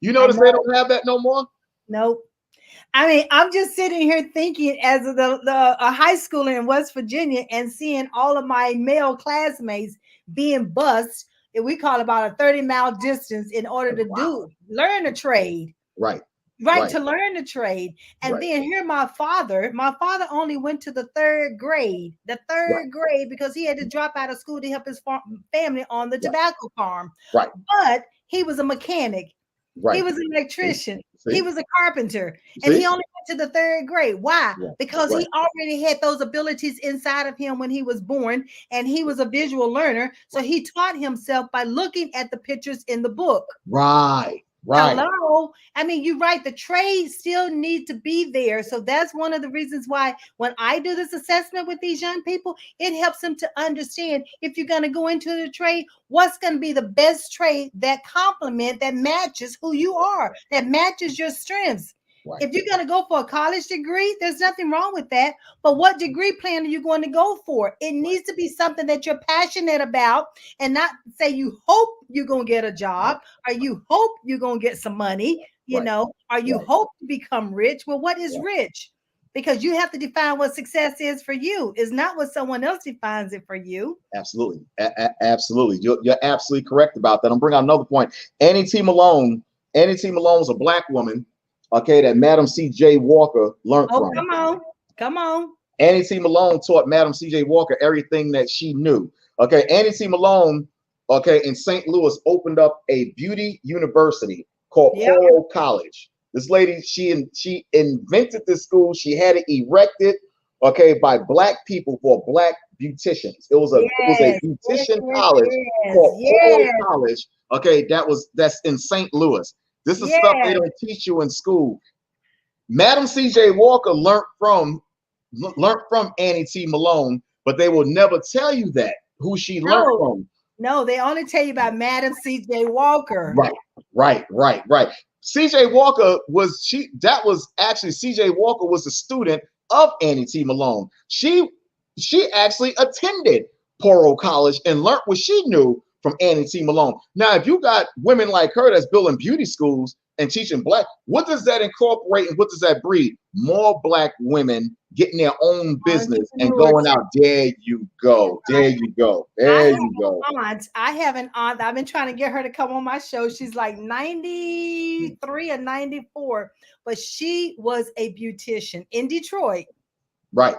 You notice they don't have that no more? Nope. I mean, I'm just sitting here thinking as a high schooler in West Virginia and seeing all of my male classmates being bused, and we call about a 30-mile distance in order to learn a trade. Right. To learn the trade. And then here my father only went to the third grade, grade, because he had to drop out of school to help his family on the tobacco farm. Right. But he was a mechanic. Right. He was an electrician. He was a carpenter. And he only went to the third grade. Why? Because he already had those abilities inside of him when he was born, and he was a visual learner. So he taught himself by looking at the pictures in the book. Right. Hello. I mean, you're right. The trade still needs to be there. So that's one of the reasons why when I do this assessment with these young people, it helps them to understand if you're going to go into the trade, what's going to be the best trade that matches who you are, that matches your strengths. Right. If you're going to go for a college degree, there's nothing wrong with that. But what degree plan are you going to go for? It needs to be something that you're passionate about, and not say you hope you're going to get a job, or you hope you're going to get some money, or you hope to become rich. Well, what is rich? Because you have to define what success is for you. It's not what someone else defines it for you. Absolutely. Absolutely. You're absolutely correct about that. I'm bringing out another point. Annie T. Malone is a Black woman, okay, that Madam C.J. Walker learned from. Come on. Annie T. Malone taught Madam C.J. Walker everything that she knew. Okay, Annie T. Malone, in St. Louis, opened up a beauty university called Coral College. This lady, she invented this school. She had it erected, by Black people for Black beauticians. It was a beautician college called Coral College. Okay, that's in St. Louis. This is stuff they don't teach you in school. Madam C.J. Walker learned from Annie T. Malone, but they will never tell you who she learned from. No, they only tell you about Madam C.J. Walker. Right. C.J. Walker C.J. Walker was a student of Annie T. Malone. She actually attended Coral College and learned what she knew from Annie T. Malone. Now, if you got women like her that's building beauty schools and teaching Black, what does that incorporate and what does that breed? More Black women getting their own business and going out. There you go. I have an aunt. I've been trying to get her to come on my show. She's like 93 or 94, but she was a beautician in Detroit. Right.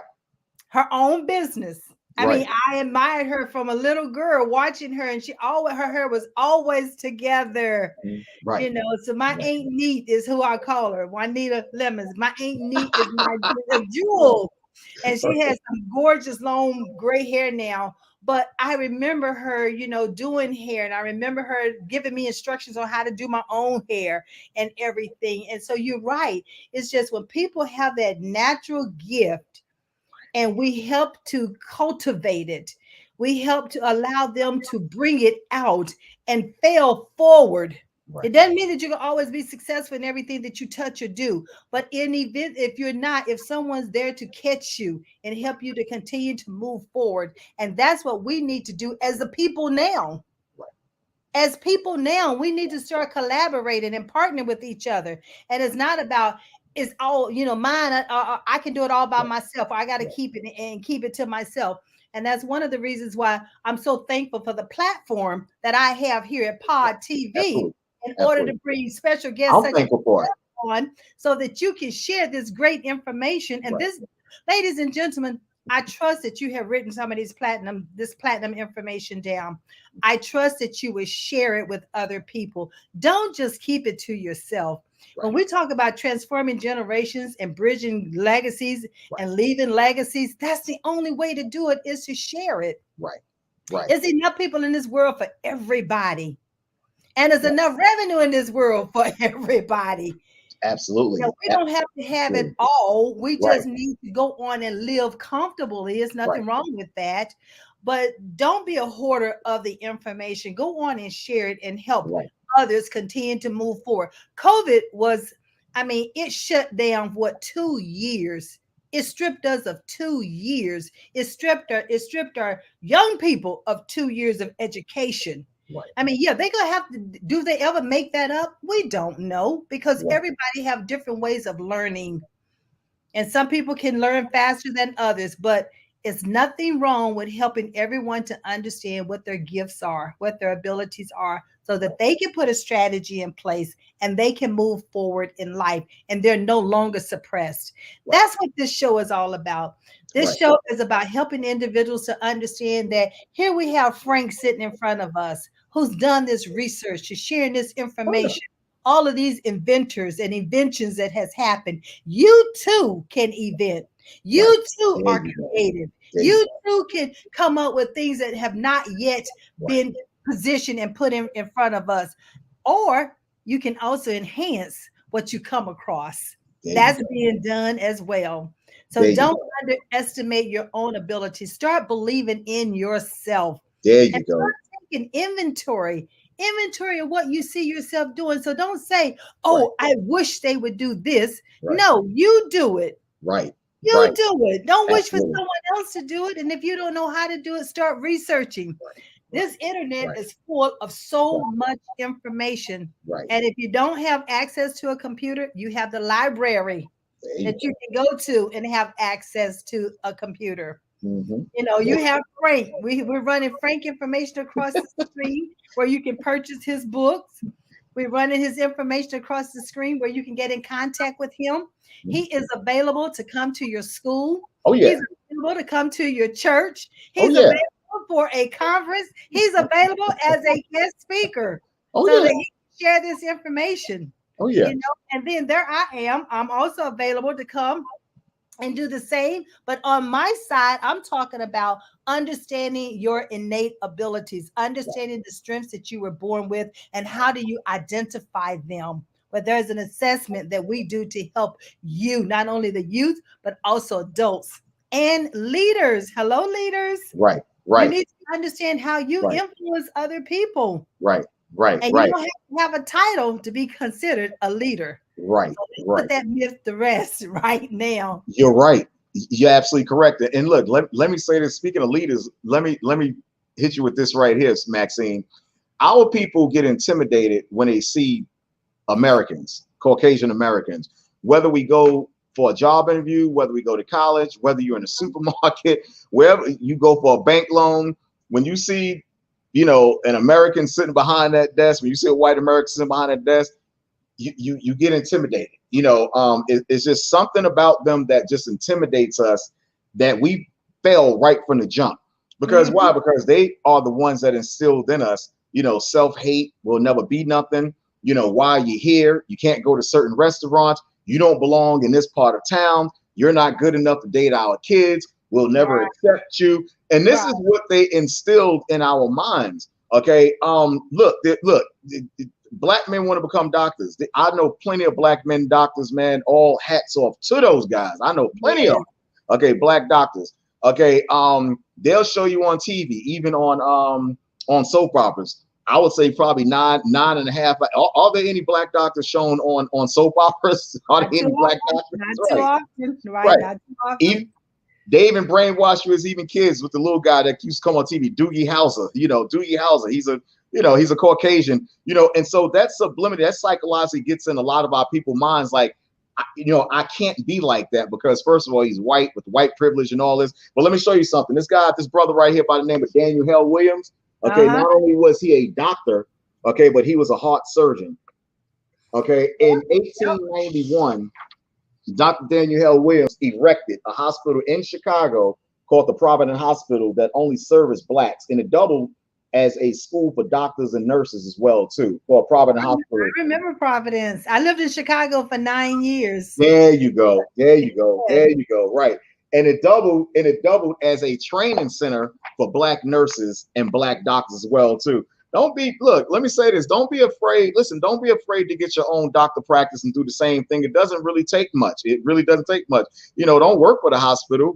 Her own business. I mean, I admired her from a little girl watching her, and her hair was always together. Right. So my Aunt Neat is who I call her. Juanita Lemons. My Aunt Neat is my jewel. And she has some gorgeous long gray hair now. but I remember her, doing hair, and I remember her giving me instructions on how to do my own hair and everything. And so you're right. It's just when people have that natural gift and we help to cultivate it, we help to allow them to bring it out and fail forward. It doesn't mean that you can always be successful in everything that you touch or do. But in event, if you're not, if someone's there to catch you and help you to continue to move forward, and that's what we need to do as the people now. As people now, we need to start collaborating and partnering with each other. And it's not about it's all mine. I can do it all by myself. I got to keep it and keep it to myself. And that's one of the reasons why I'm so thankful for the platform that I have here at Pod TV. Absolutely. In order to bring special guests I'm such thankful for it. on, so that you can share this great information. And this, ladies and gentlemen, I trust that you have written some of this platinum information down. I trust that you will share it with other people. Don't just keep it to yourself. When we talk about transforming generations and bridging legacies and leaving legacies, that's the only way to do it, is to share it. There's enough people in this world for everybody. And there's enough revenue in this world for everybody. Absolutely. We don't have to have it all. We just need to go on and live comfortably. There's nothing wrong with that. But don't be a hoarder of the information. Go on and share it and help others continue to move forward. COVID was, it shut down 2 years. It stripped us of 2 years. It stripped our young people of 2 years of education. They're gonna have to. Do they ever make that up? We don't know, because everybody have different ways of learning, and some people can learn faster than others. But it's nothing wrong with helping everyone to understand what their gifts are, what their abilities are, so that they can put a strategy in place and they can move forward in life, and they're no longer suppressed. That's what this show is all about. This show is about helping individuals to understand that here we have Frank sitting in front of us, who's done this research, to sharing this information, all of these inventors and inventions that has happened. You too can invent. You too are creative. You too can come up with things that have not yet been positioned and put in front of us. Or you can also enhance what you come across. That's being done as well. So don't underestimate your own ability. Start believing in yourself. There you go. Start taking inventory of what you see yourself doing. So don't say, oh, I wish they would do this. No, you do it. You do it. Don't wish for someone else to do it. And if you don't know how to do it, start researching. This internet is full of so much information. And if you don't have access to a computer, you have the library that you can go to and have access to a computer. You have Frank. We're running Frank information across the screen where you can purchase his books. We're running his information across the screen where you can get in contact with him. He is available to come to your school. He's available to come to your church. He's available for a conference. He's available as a guest speaker so that he can share this information. And then there I am. I'm also available to come and do the same. But on my side, I'm talking about understanding your innate abilities, understanding the strengths that you were born with, and how do you identify them. But there's an assessment that we do to help you, not only the youth, but also adults and leaders. Hello, leaders. You need to understand how you influence other people. And you don't have to have a title to be considered a leader. So put that myth to rest right now. You're right. You're absolutely correct. And look, let me say this. Speaking of leaders, let me hit you with this right here, Maxine. Our people get intimidated when they see Americans, Caucasian Americans, whether we go for a job interview, whether we go to college, whether you're in a supermarket, wherever you go for a bank loan. When you see, an American sitting behind that desk, when you see a white American sitting behind that desk, you get intimidated. It's just something about them that just intimidates us, that we fail right from the jump. Because why? Because they are the ones that instilled in us, self-hate will never be nothing. Why you're here, you can't go to certain restaurants, you don't belong in this part of town, you're not good enough to date our kids. will never accept you. And this is what they instilled in our minds. Okay. Look, black men want to become doctors. I know plenty of black men doctors, man. All hats off to those guys. I know plenty of them. Okay, black doctors. Okay, they'll show you on TV, even on soap operas. I would say probably 9.5. Are there any black doctors shown on soap operas? Are there any black doctors? Not too often, right? Not too often. They even brainwash you as even kids with the little guy that used to come on TV, Doogie Howser. Doogie Howser. He's a Caucasian. And so that subliminal, that psychologically gets in a lot of our people's minds. Like, I can't be like that because first of all, he's white with white privilege and all this. But let me show you something. This brother right here by the name of Daniel Hell Williams. Okay, not only was he a doctor, okay, but he was a heart surgeon. Okay, in 1891, Dr. Daniel Hell Williams erected a hospital in Chicago called the Providence Hospital that only serviced blacks, and it doubled as a school for doctors and nurses as well, too, for Providence Hospital. I remember Providence. I lived in Chicago for 9 years. There you go. Right. And it doubled as a training center for black nurses and black doctors as well, too. Let me say this. Don't be afraid. Listen, don't be afraid to get your own doctor practice and do the same thing. It doesn't really take much. It really doesn't take much. Don't work for the hospital.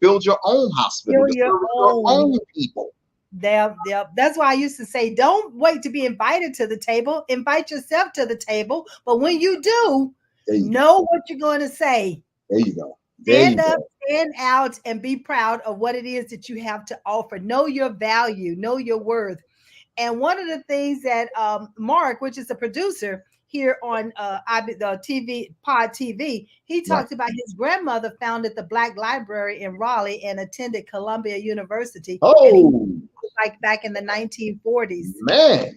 Build your own hospital. Build your own people. That's why I used to say, don't wait to be invited to the table. Invite yourself to the table. But when you do, know what you're going to say. There you go. Stand up, stand out, and be proud of what it is that you have to offer. Know your value, know your worth. And one of the things that Mark, which is a producer here on the TV Pod TV, he talked about his grandmother founded the Black Library in Raleigh and attended Columbia University. Like back in the 1940s. Man.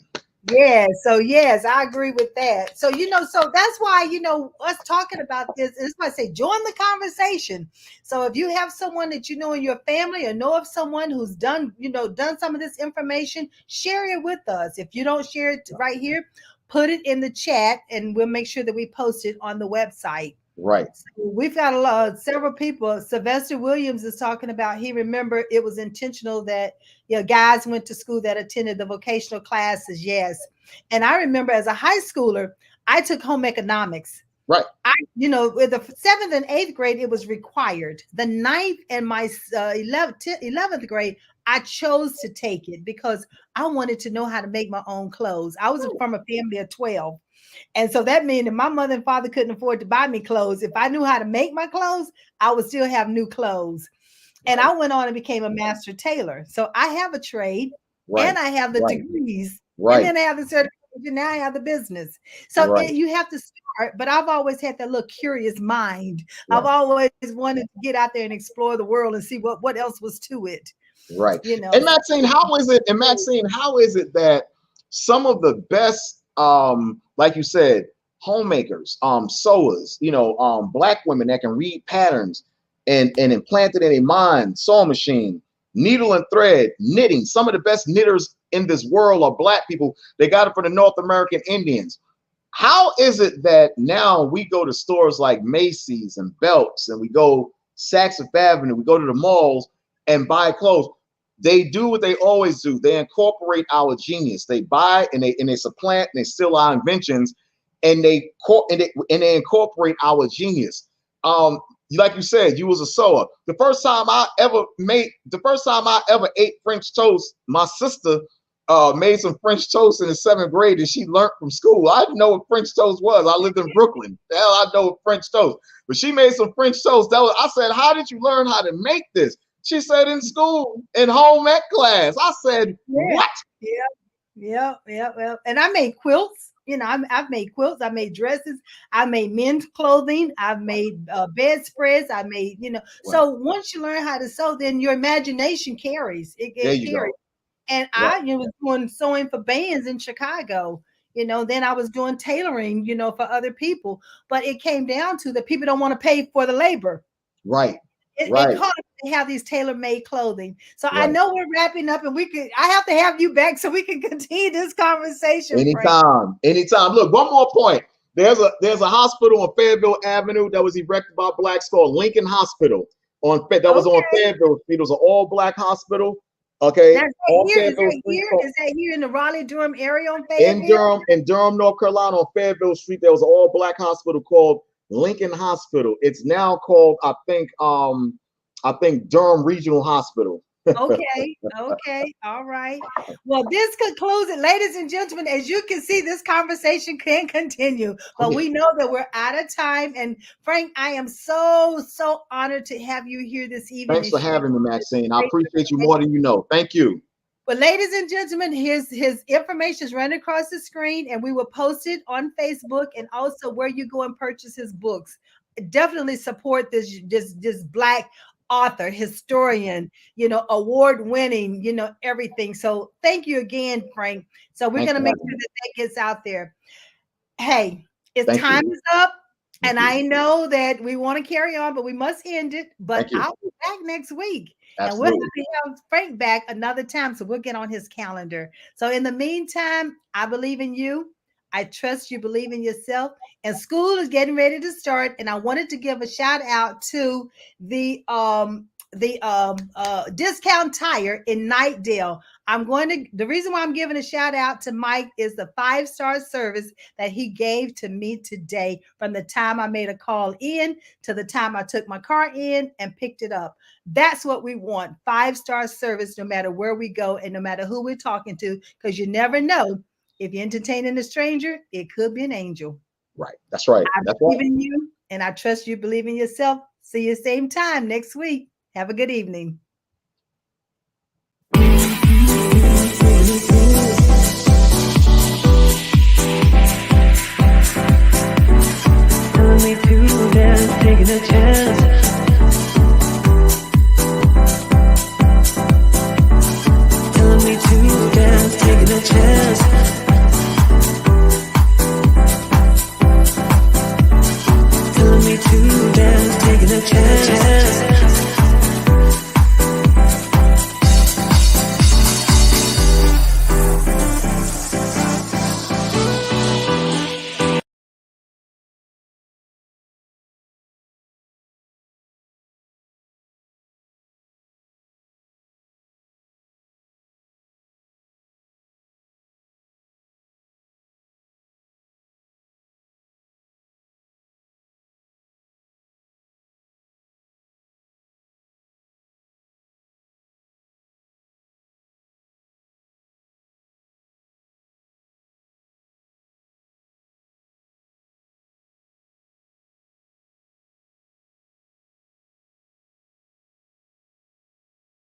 Yeah. So yes, I agree with that. So so that's why us talking about this is why I say join the conversation. So if you have someone that in your family or know of someone who's done some of this information, share it with us. If you don't share it right here, put it in the chat and we'll make sure that we post it on the website. Right. So we've got several people. Sylvester Williams is talking about, he remembered it was intentional that guys went to school that attended the vocational classes. Yes. And I remember as a high schooler, I took home economics. Right. With the 7th and 8th grade, it was required. The 9th and my 11th grade, I chose to take it because I wanted to know how to make my own clothes. I was from a family of 12. And so that meant that my mother and father couldn't afford to buy me clothes. If I knew how to make my clothes, I would still have new clothes. And I went on and became a master tailor. So I have a trade and I have the degrees. And then I have the certification. Now I have the business. So you have to start. But I've always had that little curious mind. I've always wanted to get out there and explore the world and see what else was to it. Right. And Maxine, how is it that some of the best like you said, homemakers, sewers, black women that can read patterns and implant it in a mind, sewing machine, needle and thread, knitting. Some of the best knitters in this world are black people. They got it from the North American Indians. How is it that now we go to stores like Macy's and Belk's and we go Saks Fifth Avenue, we go to the malls and buy clothes? They do what they always do. They incorporate our genius. They buy and they supplant and they steal our inventions, and they incorporate our genius. Like you said, you was a sewer. The first time I ever ate French toast, my sister made some French toast in the 7th grade, and she learned from school. I didn't know what French toast was. I lived in Brooklyn. Hell, I know what French toast. But she made some French toast. I said, "How did you learn how to make this?" She said, "In school, in home ec class." I said, "What?" Yeah. And I made quilts. I've made quilts. I made dresses. I made men's clothing. I've made bedspreads. I made, So once you learn how to sew, then your imagination carries. It carries. And I was doing sewing for bands in Chicago. Then I was doing tailoring, for other people. But it came down to that people don't want to pay for the labor. Right. It costs to have these tailor-made clothing. So I know we're wrapping up, and I have to have you back so we can continue this conversation. Anytime. Look, one more point. There's a hospital on Fayetteville Avenue that was erected by blacks called Lincoln Hospital That was on Fayetteville Street. It was an all-black hospital. Okay, That's all here. Fayetteville Street. Is that here in the Raleigh-Durham area on Fayetteville? In Durham, North Carolina, on Fayetteville Street, there was an all-black hospital called Lincoln Hospital. It's now called, I think Durham Regional Hospital. Okay. All right. Well, this concludes it, ladies and gentlemen. As you can see, this conversation can continue, but we know that we're out of time. And Frank, I am so honored to have you here this evening. Thanks for having me, Maxine. I appreciate you more than you know. Thank you. Well, ladies and gentlemen, his information is running across the screen, and we will post it on Facebook and also where you go and purchase his books. Definitely support this Black author, historian, award-winning, everything. So thank you again, Frank. So we're going to make sure that gets out there. Hey, time is up. And I know that we want to carry on, but we must end it. But I'll be back next week. Absolutely. And we'll have Frank back another time. So we'll get on his calendar. So in the meantime, I believe in you. I trust you believe in yourself. And school is getting ready to start. And I wanted to give a shout out to the Discount Tire in Nightdale. The reason why I'm giving a shout out to Mike is the 5-star service that he gave to me today, from the time I made a call in to the time I took my car in and picked it up. That's what we want. 5-star service, no matter where we go and no matter who we're talking to, because you never know. If you're entertaining a stranger, it could be an angel. Right. That's right. I believe in you, and I trust you believe in yourself. See you same time next week. Have a good evening. Telling me to dance, taking a chance.